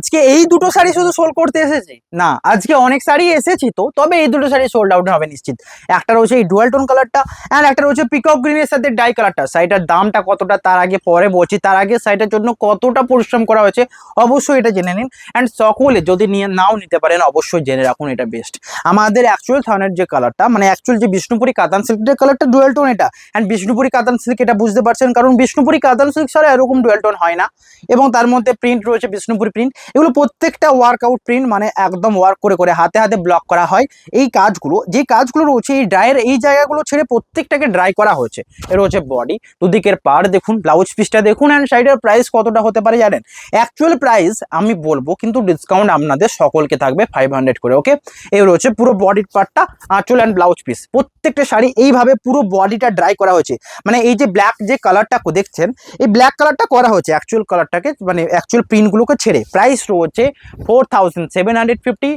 আজকে এই দুটো শাড়ি শুধু সোল্ড করতে এসেছি না, আজকে অনেক শাড়ি এসেছি তো, তবে এই দুটো শাড়ি সোল্ড আউট হবে নিশ্চিত। একটা রয়েছে এই ডুয়াল টোন কালারটা, অ্যান্ড একটা রয়েছে পিকক গ্রিনের সাথে ডাই কালারটা। শাড়িটার দামটা কতটা তার আগে পরে বলছি, তার আগে শাড়িটার জন্য কতটা পরিশ্রম করা হয়েছে অবশ্যই এটা জেনে নিন। অ্যান্ড সকলে যদি নিয়ে নাও নিতে পারেন অবশ্যই জেনে রাখুন এটা বেস্ট। আমাদের অ্যাকচুয়াল থানের যে কালারটা, মানে অ্যাকচুয়াল যে বিষ্ণুপুরি কাতান সিল্কের কালারটা ডুয়াল টোন এটা। অ্যান্ড বিষ্ণুপুরি কাতান সিল্ক এটা বুঝতে পারছেন, কারণ বিষ্ণুপুরি কাতান সিল্ক ছাড়া এরকম ডুয়াল টোন হয় না। এবং তার মধ্যে প্রিন্ট রয়েছে বিষ্ণুপুরি প্রিন্ট, এগুলো প্রত্যেকটা ওয়ার্কআউট প্রিন্ট, মানে একদম ওয়ার্ক করে করে হাতে হাতে ব্লক করা হয়। এই কাজগুলো যে কাজগুলো রয়েছে এই ড্রাইয়ের এই জায়গাগুলো ছেড়ে প্রত্যেকটাকে ড্রাই করা হয়েছে। এর হচ্ছে বডি, দুদিকের পাড় দেখুন, ব্লাউজ পিসটা দেখুন, অ্যান্ড শাড়িটার প্রাইস কতটা হতে পারে জানেন? অ্যাকচুয়াল প্রাইস আমি বলবো, কিন্তু ডিসকাউন্ট আপনাদের সকলকে থাকবে 500 করে। ওকে, এই রয়েছে পুরো বডির পার্টটা, আঁচল অ্যান্ড ব্লাউজ পিস। প্রত্যেকটা শাড়ি এইভাবে পুরো বডিটা ড্রাই করা হয়েছে। মানে এই যে ব্ল্যাক যে কালারটা দেখছেন, এই ব্ল্যাক কালারটা করা হয়েছে অ্যাকচুয়াল কালারটাকে, মানে অ্যাকচুয়াল প্রিন্টগুলোকে ছেড়ে। প্রাইস রয়েছে 4750,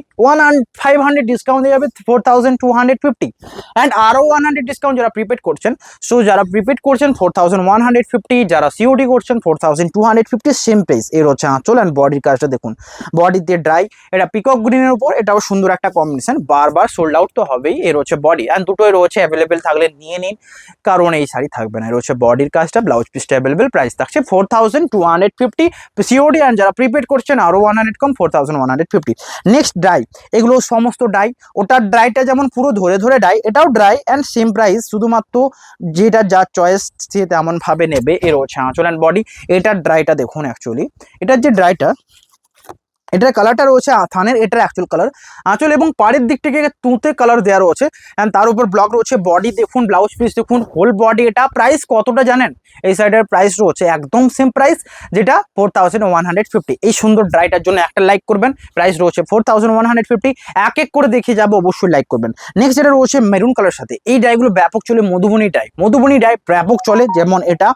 500 ডিসকাউন্ট দিয়ে যাবে 4250, অ্যান্ড আরও 100 ডিসকাউন্ট যারা প্রিপেড করছেন। সো যারা প্রিপেড করছেন 4150, যারা সিওডি করছেন 4250, সেম প্রাইস। এর হচ্ছে আঁচল অ্যান্ড বডির কাজটা দেখুন, বডিতে ড্রাই, এটা পিকক গ্রিনের উপর, এটাও সুন্দর একটা কম্বিনেশন, বারবার সোল্ড আউট তো হবেই। এর হচ্ছে বডি, অ্যান্ড দুটোই রয়েছে অ্যাভেলেবেল, থাকলে নিয়ে নিন, কারণ এই শাড়ি থাকবে না। এর হচ্ছে বডির কাজটা, ব্লাউজ পিসটা অ্যাভেলেবেল, প্রাইস থাকছে 4250 সিওডি, অ্যান্ড যারা প্রিপেড করছেন আরও 100 কম, 4150। নেক্সট ডাই, এগুলো সমস্ত ডাই, ওটার ড্রাইটা যেমন পুরো ধরে ধরে ডাই, এটাও ড্রাই অ্যান্ড সেম প্রাইস, শুধুমাত্র যেটা যার চয়েস সে তেমনভাবে নেবে। এর হচ্ছে আঁচল অ্যান্ড বডি, এটার ড্রাইটা দেখুন। অ্যাকচুয়ালি এটার যে ড্রাইটা, এটার কালারটা রয়েছে থানের, এটার অ্যাকচুয়াল কালার। আঁচল এবং পাড়ের দিক থেকে তুঁতে কালার দেওয়া রয়েছে, অ্যান্ড তার উপর ব্লক রয়েছে। বডি দেখুন, ব্লাউজ পিস দেখুন, হোল বডি। এটা প্রাইস কতটা জানেন? এই সাইডের প্রাইস রয়েছে একদম সেম প্রাইস, যেটা 4150। এই সুন্দর ড্রাইটার জন্য একটা লাইক করবেন। প্রাইস রয়েছে 4150, এক এক করে দেখিয়ে যাবো, অবশ্যই লাইক করবেন। নেক্সট যেটা রয়েছে মেরুন কালার সাথে, এই ডাইগুলো ব্যাপক চলে, মধুবনী ডাই, মধুবনী ডাই ব্যাপক চলে, যেমন এটা।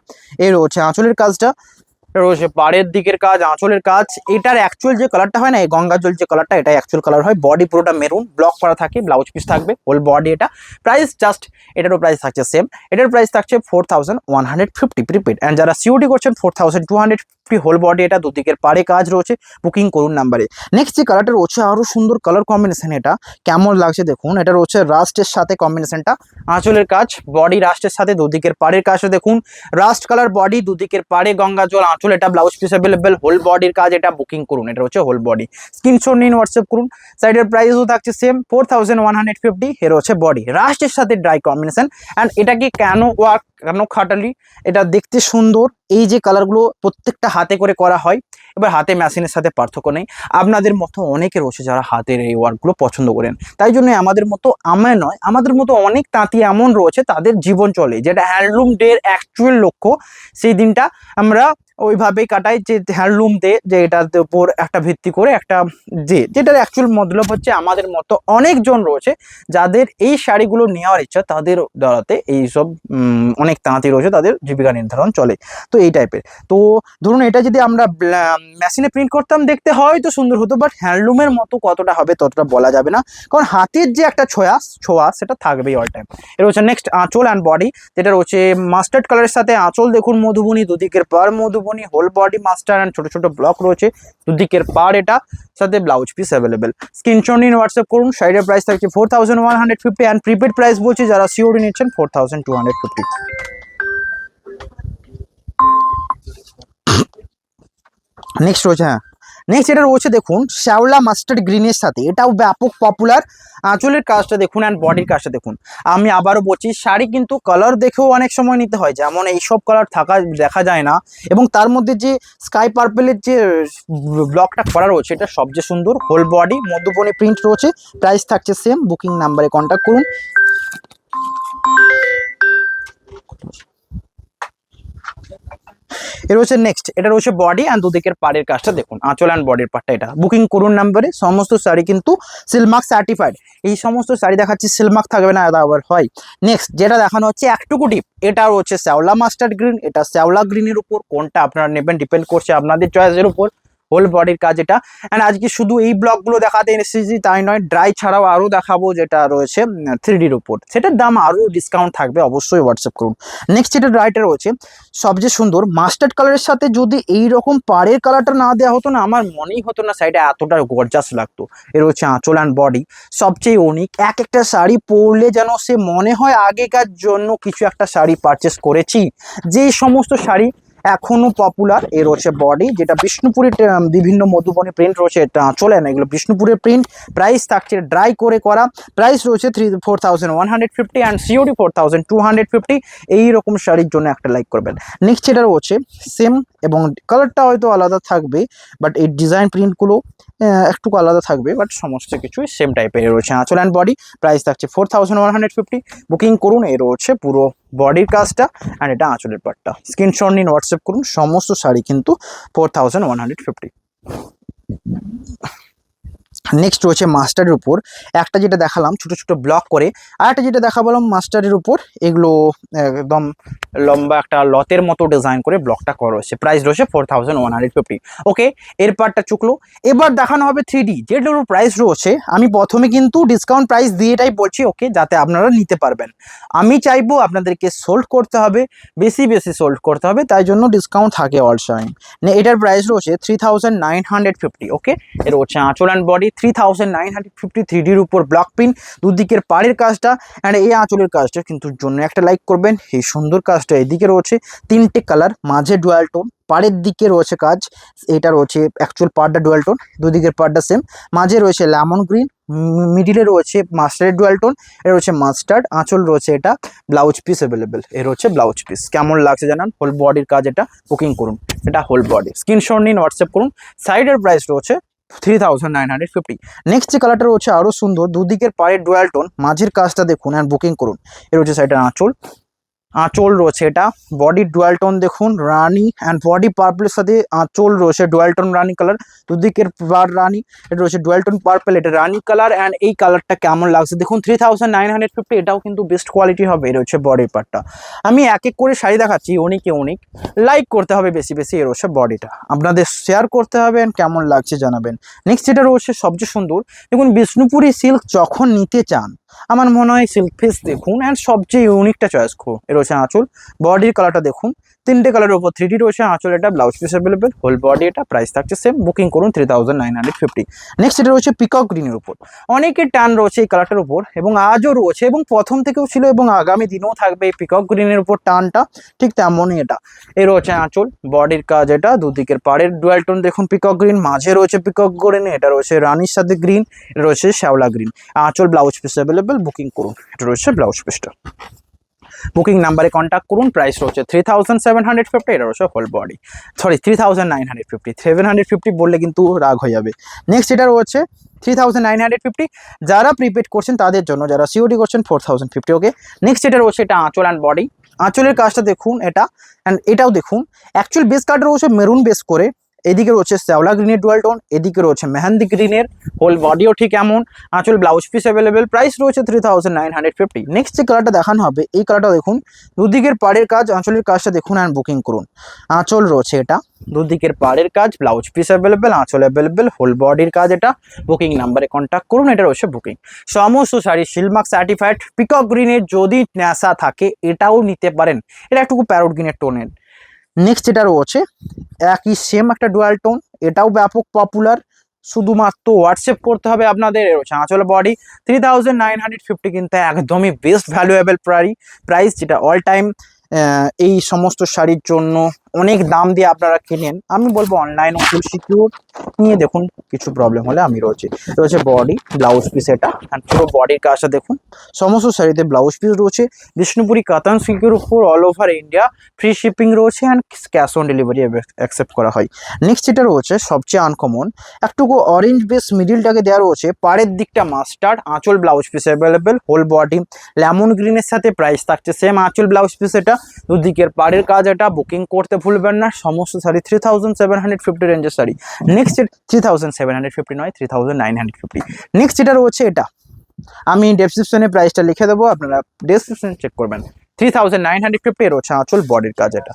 এই রয়েছে আঁচলের কাজটা, রয়েছে পাড়ের দিকের কাজ, আঁচলের কাজ। এটার অ্যাকচুয়াল যে কালারটা হয় না, এই গঙ্গা জল যে কালারটা, এটা অ্যাকচুয়াল কালার হয়। বডি পুরোটা মেরুন, ব্লক করা থাকে, ব্লাউজ পিস থাকবে, হোল বডি এটা। প্রাইস জাস্ট, এটারও প্রাইস থাকছে সেম, এটার প্রাইস থাকছে 4150 প্রিপেড, অ্যান্ড যারা সিওডি করছেন 4250, হোল বডি এটা, দুদিকের পাড়ে কাজ রয়েছে। বুকিং করুন নাম্বারে। নেক্সট যে কালারটা রয়েছে আরও সুন্দর কালার কম্বিনেশন, এটা কেমন লাগছে দেখুন। এটা রয়েছে রাস্টের সাথে কম্বিনেশনটা, আঁচলের কাজ, বডি রাস্টের সাথে, দুদিকের পাড়ের কাজটা দেখুন, রাস্ট কালার বডি, দুদিকের পাড়ে গঙ্গা জল, আঁচল এটা, ব্লাউজ পিস অ্যাভেলেবেল, হোল বডির কাজ এটা। বুকিং করুন, এটা হচ্ছে হোল বডি। স্ক্রিনশট নিন, হোয়াটসঅ্যাপ করুন। সাইডের প্রাইসও থাকছে সেম 4150। এর হচ্ছে বডি রাস্টের সাথে ড্রাই কম্বিনেশন। অ্যান্ড এটাকে কেন ওয়ার্ক, কেন খাটালি, এটা দেখতে সুন্দর। এই যে কালারগুলো প্রত্যেকটা হাতে করে করা হয়। এবার হাতে মেশিনের সাথে পার্থক্য নেই। আপনাদের মতো অনেকে রয়েছে যারা হাতের এই ওয়ার্কগুলো পছন্দ করেন, তাই জন্য আমাদের মতো, আমার নয়, আমাদের মতো অনেক তাঁতি এমন রয়েছে তাদের জীবন চলে, যেটা হ্যান্ডলুম ডের অ্যাকচুয়াল লক্ষ্য। সেই দিনটা আমরা ওইভাবেই কাটাই, যে হ্যান্ডলুম ডে, যে এটার উপর একটা ভিত্তি করে একটা, যেটার অ্যাকচুয়াল মতলব হচ্ছে আমাদের মতো অনেকজন রয়েছে যাদের এই শাড়িগুলো নেওয়ার ইচ্ছা, তাদের দ্বারাতে এইসব অনেক তাঁতি রয়েছে, তাদের জীবিকা নির্ধারণ চলে। তো এই টাইপের। তো ধরুন এটা যদি আমরা মেশিনে প্রিন্ট করতাম, দেখতে হয়তো সুন্দর হতো, বাট হ্যান্ডলুমের মতো কতটা হবে ততটা বলা যাবে না, কারণ হাতের যে একটা ছোঁয়া সেটা থাকবেই অল টাইম। এটা হচ্ছে নেক্সট আঁচল অ্যান্ড বডি, যেটা রয়েছে মাস্টার্ড কালারের সাথে আঁচল দেখুন, মধুবনী, দুদিকের পাড় Madhubani, whole body mustard, and ছোট ছোট ব্লক রয়েছে, দুদিকের পাড় এটা, সাথে ব্লাউজ পিস অ্যাভেলেবেল। স্ক্রিনশট নিন, হোয়াটসঅ্যাপ করুন। শাড়ির প্রাইস থাকছে 4150, অ্যান্ড প্রিপেড প্রাইস বলছি যারা সিওডি নিচ্ছেন 4250। নেক্সট রয়েছে, হ্যাঁ নেক্সট এটা রয়েছে দেখুন শ্যাওলা মাস্টার্ড গ্রিনের সাথে, এটাও ব্যাপক পপুলার। আঁচলের কাজটা দেখুন অ্যান্ড বডির কাজটা দেখুন। আমি আবারও বলছি, শাড়ি কিন্তু কালার দেখেও অনেক সময় নিতে হয়, যেমন এইসব কালার দেখা যায় না। এবং তার মধ্যে যে স্কাই পার্পেলের যে ব্লকটা করা রয়েছে, এটা সবচেয়ে সুন্দর। হোল বডি মধ্যবনে প্রিন্ট রয়েছে, প্রাইস থাকছে সেম। বুকিং নাম্বারে কন্ট্যাক্ট করুন। এর হচ্ছে নেক্সট, এটা রয়েছে বডি অ্যান্ড দুদিকের পাড়ের কাজটা দেখুন, আঁচল অ্যান্ড বডির পার্টটা এটা। বুকিং করুন নাম্বারে। সমস্ত শাড়ি কিন্তু সিলমার্ক সার্টিফাইড, এই সমস্ত শাড়ি দেখাচ্ছি সিলমার্ক থাকবে না, এটা আবার হয়। নেক্সট যেটা দেখানো হচ্ছে একটুকু ডিপ, এটা হচ্ছে শ্যাওলা মাস্টার্ড গ্রিন, এটা শ্যাওলা গ্রিনের উপর। কোনটা আপনারা নেবেন ডিপেন্ড করছে আপনাদের চয়েসের উপর। হোল বডির কাজ এটা। অ্যান্ড আজকে শুধু এই ব্লকগুলো দেখাতে এসেছি তাই নয়, ড্রাই ছাড়াও আরও দেখাবো যেটা রয়েছে 3Dর উপর, সেটার দাম আরও ডিসকাউন্ট থাকবে, অবশ্যই হোয়াটসঅ্যাপ করুন। নেক্সট যেটা ড্রাইটা রয়েছে সবচেয়ে সুন্দর মাস্টার্ড কালারের সাথে যদি এই রকম পাড়ের কালারটা না দেওয়া হতো না, আমার মনেই হতো না শাড়িটা এতটা গর্জাস লাগতো। এর হচ্ছে আঁচল অ্যান্ড বডি সবচেয়ে ইউনিক, এক একটা শাড়ি পরলে যেন সে মনে হয় আগেকার জন্য কিছু একটা শাড়ি পারচেস করেছি। যেই সমস্ত শাড়ি এখনো পপুলার, এর হচ্ছে বডি যেটা বিষ্ণুপুরের বিভিন্ন মধুবনী প্রিন্ট রয়েছে, এটা চলে না, এগুলো বিষ্ণুপুরের প্রিন্ট। প্রাইস থাকছে ড্রাই করে করা, প্রাইস রয়েছে 4,150 অ্যান্ড সিওডি 4,250। এইরকম শাড়ির জন্য একটা লাইক করবেন। নেক্সট এটা রয়েছে সেম এবং কালারটা হয়তো আলাদা থাকবে, বাট এই ডিজাইন প্রিন্টগুলো একটু আলাদা থাকবে, বাট সমস্ত কিছুই সেম টাইপের রয়েছে আঁচল অ্যান্ড বডি। প্রাইস থাকছে 4,150। বুকিং করুন। এর রয়েছে পুরো বডির কাজটা অ্যান্ড এটা আঁচলের পাটটা। স্ক্রিনশট নিন, হোয়াটসঅ্যাপ করুন। সমস্ত শাড়ি কিন্তু 4,150। নেক্সট রয়েছে মাস্টারের উপর একটা যেটা দেখালাম ছোট ছোট ব্লক করে, আর একটা যেটা দেখাবলাম মাস্টারের উপর, এগুলো একদম লম্বা একটা লতের মতো ডিজাইন করে ব্লকটা করা রয়েছে। প্রাইস রয়েছে 4,150। ওকে, এর পার্টটা চুকলো। এবার দেখানো হবে 3D যেটার প্রাইস রয়েছে, আমি প্রথমে কিন্তু ডিসকাউন্ট প্রাইস দিয়ে এটাই বলছি ওকে, যাতে আপনারা নিতে পারবেন। আমি চাইবো আপনাদেরকে সোল্ড করতে হবে, বেশি বেশি সোল্ড করতে হবে, তাই জন্য ডিসকাউন্ট থাকে অল টাইম। এটার প্রাইস রয়েছে 3,950। ওকে, এর হচ্ছে আঁচল অ্যান্ড বডি 3,950। 3Dর উপর ব্লক প্রিন্ট, দুদিকের পাড়ের কাজটা অ্যান্ড এই আঁচলের কাজটা কিন্তু জন্য একটা লাইক করবেন। এই সুন্দর কাজটা এদিকে রয়েছে 3টে কালার, মাঝে ডুয়াল টোন, পাড়ের দিকে রয়েছে কাজ, এটা রয়েছে অ্যাকচুয়াল পাড়টা ডুয়াল টোন, দুদিকের পাড়টা সেম, মাঝে রয়েছে লেমন গ্রিন, মিডিলে রয়েছে মাস্টার্ড ডুয়াল টোন, এর রয়েছে মাস্টার্ড, আঁচল রয়েছে এটা, ব্লাউজ পিস অ্যাভেলেবেল, এর হচ্ছে ব্লাউজ পিস। কেমন লাগছে জানান। হোল বডির কাজ এটা, বুকিং করুন। এটা হোল বডি, স্ক্রিনশট নিন, হোয়াটসঅ্যাপ করুন। সাইডের প্রাইস রয়েছে 3,950। নেক্সট যে কালারটা রয়েছে আরও সুন্দর, দুদিকের পায়ের ডুয়াল টোন, মাঝের কাজটা দেখুন অ্যান্ড বুকিং করুন। এর হচ্ছে সাইডের আঁচল, আঁচল রয়েছে এটা, বডির ডুয়াল টোন দেখুন রানি অ্যান্ড বডি পার্পলের সাথে আঁচল রয়েছে ডুয়াল টোন রানি কালার, দুদিকের পার রানি, এটা রয়েছে ডুয়াল টোন পার্পল, এটা রানি কালার অ্যান্ড এই কালারটা কেমন লাগছে দেখুন। 3,950, এটাও কিন্তু বেস্ট কোয়ালিটি হবে। এর হচ্ছে বডির পার্টটা। আমি এক এক করে শাড়ি দেখাচ্ছি, অনেকে অনেক লাইক করতে হবে বেশি বেশি। এর হচ্ছে বডিটা আপনাদের শেয়ার করতে হবে অ্যান্ড কেমন লাগছে জানাবেন। নেক্সট যেটা রয়েছে সবচেয়ে সুন্দর দেখুন, বিষ্ণুপুরি সিল্ক যখন নিতে চান আমার মনে হয় সিল্ক পিস দেখুন অ্যান্ড সবচেয়ে ইউনিকটা চয়েস করুন। এর হচ্ছে আঁচল, বডির কালারটা দেখুন 3টে কালারের উপর 3D রয়েছে, আঁচল এটা, blouse piece available, whole body এটা। প্রাইস থাকছে সেম, বুকিং করুন 3,950। নেক্সট এটা রয়েছে পিকক গ্রিনের উপর, অনেকের টান রয়েছে এই কালারটার উপর এবং আজও রয়েছে এবং প্রথম থেকেও ছিল এবং আগামী দিনেও থাকবে এই পিকক গ্রিনের উপর টানটা, ঠিক তেমনই এটা। এর হচ্ছে আঁচল, বডির কাজ এটা, দুদিকের পাড়ের ডুয়াল টোন দেখুন পিকক গ্রিন, মাঝে রয়েছে পিকক গ্রিন, এটা রয়েছে রানির সাথে গ্রিন, এটা রয়েছে শ্যাওলা গ্রিন, আঁচল ব্লাউজ পিস অ্যাভেলেবেল, বুকিং করুন। এটা রয়েছে ব্লাউজ পিসটা। বুকিং নাম্বারে কন্ট্যাক্ট করুন। প্রাইস রয়েছে 3,750। এটা রয়েছে হোল বডি, সরি 3,950, 750 বললে কিন্তু রাগ হয়ে যাবে। নেক্সট এটা রয়েছে 3,950 যারা প্রিপেড করছেন তাদের জন্য, যারা সিওডি করছেন 4,050। ওকে, নেক্সট এটা রয়েছে এটা আঁচল অ্যান্ড বডি, আঁচলের কাজটা দেখুন এটা অ্যান্ড এটাও দেখুন। অ্যাকচুয়াল বেস কার্ডটা রয়েছে মেরুন বেস করে, এদিকে রয়েছে শ্যাওলা গ্রিনের ডুয়াল টোন, এদিকে রয়েছে মেহেন্দি গ্রিনের, হোল বডিও ঠিক এমন, আঁচল ব্লাউজ পিস অ্যাভেলেবেল। প্রাইস রয়েছে 3,950। নেক্সট যে কালারটা দেখানো হবে এই কালারটা দেখুন, দুদিকের পাড়ের কাজ, আঁচলের কাজটা দেখুন অ্যান্ড বুকিং করুন। আঁচল রয়েছে এটা, দুদিকের পাড়ের কাজ, ব্লাউজ পিস অ্যাভেলেবেল, আঁচল অ্যাভেলেবেল, হোল বডির কাজ এটা। বুকিং নাম্বারে কন্ট্যাক্ট করুন। এটা রয়েছে বুকিং। সমস্ত শাড়ি সিলমার্ক সার্টিফাইড। পিকক গ্রিনের যদি নেশা থাকে এটাও নিতে পারেন, এটা একটু প্যারোট গ্রিনের টোনের। নেক্সট যেটা রয়েছে একই সেম একটা ডুয়াল টোন, এটাও ব্যাপক পপুলার, শুধুমাত্র হোয়াটসঅ্যাপ করতে হবে আপনাদের। রয়েছে আঁচল বডি 3,950, কিন্তু একদমই বেস্ট ভ্যালুয়েবল প্রাইস, যেটা অল টাইম এই সমস্ত শাড়ির জন্য অনেক দাম দিয়ে আপনারা কিনেন। আমি বলবো অনলাইন ফুল সিকিউর নিয়ে দেখুন, কিছু প্রবলেম হলে আমি রয়েছে বডি, ব্লাউজ পিস এটা অ্যান্ড পুরো বডির কাজটা দেখুন। সমস্ত শাড়িতে ব্লাউজ পিস রয়েছে, বিষ্ণুপুরি কাতান সিল্কের উপর, all over India free shipping রয়েছে and cash on delivery accept করা হয়। নেক্সট যেটা রয়েছে সবচেয়ে আনকমন, একটুকু অরেঞ্জ বেস মিডিলটাকে দেওয়া রয়েছে, পাড়ের দিকটা মাস্টার্ড, আঁচল blouse piece available, whole body lemon গ্রিনের সাথে। প্রাইস থাকছে সেম, আঁচল ব্লাউজ পিস এটা, দুদিকের পাড়ের কাজ এটা। বুকিং করতে ভুলবেন না। সমস্ত শাড়ি 3,750 রেঞ্জের শাড়ি। নেক্সট 3,750 নয়, 3,950। নেক্সট যেটা রয়েছে এটা আমি ডেসক্রিপশনে প্রাইসটা লিখে দেবো, আপনারা ডেসক্রিপশনে চেক করবেন। 3,950 এর হচ্ছে আঁচল বডির কাজ এটা।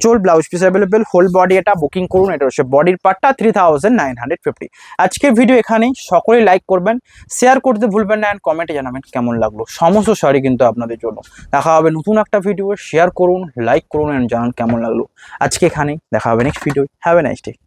চোল blouse piece available, whole body এটা বুকিং করুন। এটা হচ্ছে বডির পার্টটা 3950। আজকের ভিডিও এখানেই, সকলেই লাইক করবেন, শেয়ার করতে ভুলবেন না, অ্যান্ড কমেন্টে জানাবেন কেমন লাগলো। সমস্ত শাড়ি কিন্তু আপনাদের জন্য। দেখা হবে নতুন একটা ভিডিও, শেয়ার করুন, লাইক করুন, অ্যান্ড জানান কেমন লাগলো। আজকে এখানেই, দেখা হবে next video. Have a nice day.